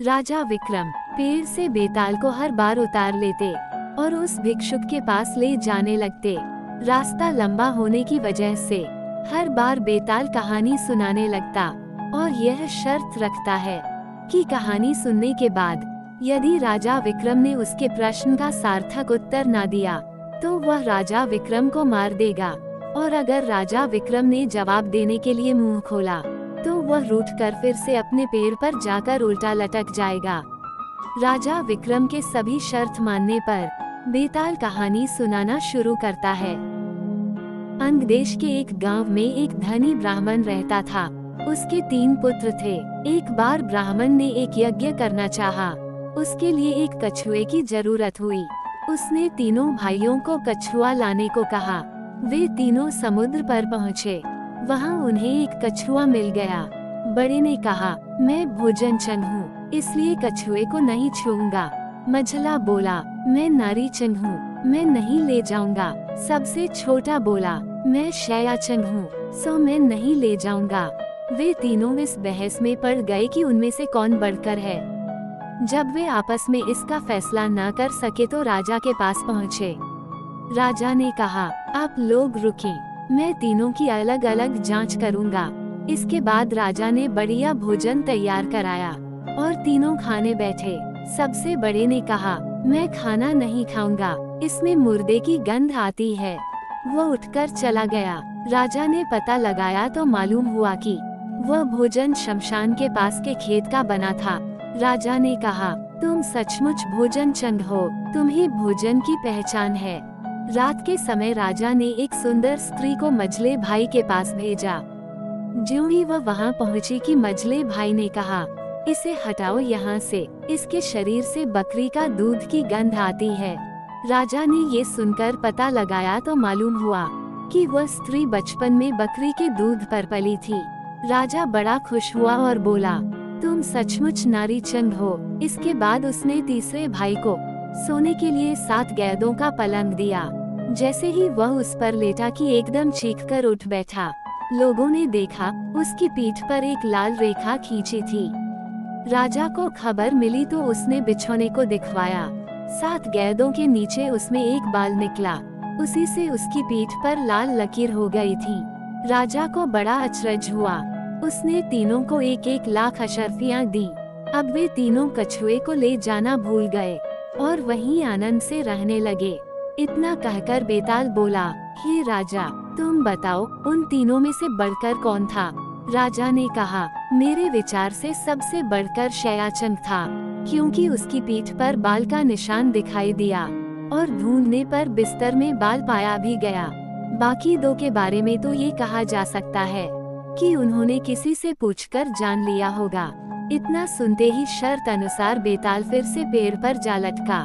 राजा विक्रम पेड़ से बेताल को हर बार उतार लेते और उस भिक्षुक के पास ले जाने लगते। रास्ता लंबा होने की वजह से हर बार बेताल कहानी सुनाने लगता और यह शर्त रखता है कि कहानी सुनने के बाद यदि राजा विक्रम ने उसके प्रश्न का सार्थक उत्तर ना दिया तो वह राजा विक्रम को मार देगा, और अगर राजा विक्रम ने जवाब देने के लिए मुंह खोला तो वह रूठकर फिर से अपने पेड़ पर जाकर उल्टा लटक जाएगा। राजा विक्रम के सभी शर्त मानने पर बेताल कहानी सुनाना शुरू करता है। अंग देश के एक गांव में एक धनी ब्राह्मण रहता था। उसके 3 पुत्र थे। एक बार ब्राह्मण ने एक यज्ञ करना चाहा। उसके लिए एक कछुए की जरूरत हुई। उसने तीनों भाइयों को कछुआ लाने को कहा। वे तीनों समुद्र पर पहुँचे। वहाँ उन्हें एक कछुआ मिल गया। बड़े ने कहा, मैं भोजनचंग हूँ, इसलिए कछुए को नहीं छूऊंगा। मझला बोला, मैं नारीचंग हूँ, मैं नहीं ले जाऊंगा। सबसे छोटा बोला, मैं शयाचंग हूँ, सो मैं नहीं ले जाऊंगा। वे तीनों इस बहस में पड़ गए कि उनमें से कौन बढ़कर है। जब वे आपस में इसका फैसला न कर सके तो राजा के पास पहुँचे। राजा ने कहा, आप लोग रुकें, मैं तीनों की अलग अलग जांच करूंगा। इसके बाद राजा ने बढ़िया भोजन तैयार कराया और तीनों खाने बैठे। सबसे बड़े ने कहा, मैं खाना नहीं खाऊंगा, इसमें मुर्दे की गंध आती है। वो उठकर चला गया। राजा ने पता लगाया तो मालूम हुआ कि वह भोजन शमशान के पास के खेत का बना था। राजा ने कहा, तुम सचमुच भोजनचंग हो, तुम्हें भोजन की पहचान है। रात के समय राजा ने एक सुंदर स्त्री को मझले भाई के पास भेजा। ज्यों ही वह वहां पहुंची कि मझले भाई ने कहा, इसे हटाओ यहाँ से, इसके शरीर से बकरी का दूध की गंध आती है। राजा ने ये सुनकर पता लगाया तो मालूम हुआ कि वह स्त्री बचपन में बकरी के दूध पर पली थी। राजा बड़ा खुश हुआ और बोला, तुम सचमुच नारीचंग हो। इसके बाद उसने तीसरे भाई को सोने के लिए 7 गैदों का पलंग दिया। जैसे ही वह उस पर लेटा कि एकदम चीखकर उठ बैठा। लोगों ने देखा, उसकी पीठ पर एक लाल रेखा खींची थी। राजा को खबर मिली तो उसने बिछोने को दिखवाया। 7 गैदों के नीचे उसमें एक बाल निकला। उसी से उसकी पीठ पर लाल लकीर हो गई थी। राजा को बड़ा अचरज हुआ। उसने तीनों को 1-1 लाख अशर्फियाँ दी। अब वे तीनों कछुए को ले जाना भूल गए और वहीं आनंद से रहने लगे। इतना कहकर बेताल बोला, हे राजा, तुम बताओ उन तीनों में से बढ़कर कौन था। राजा ने कहा, मेरे विचार से सबसे बढ़कर शयाचंग था, क्योंकि उसकी पीठ पर बाल का निशान दिखाई दिया और ढूंढने पर बिस्तर में बाल पाया भी गया। बाकी 2 के बारे में तो ये कहा जा सकता है कि उन्होंने किसी से पूछकर जान लिया होगा। इतना सुनते ही शर्त अनुसार बेताल फिर से पेड़ पर जा लटका।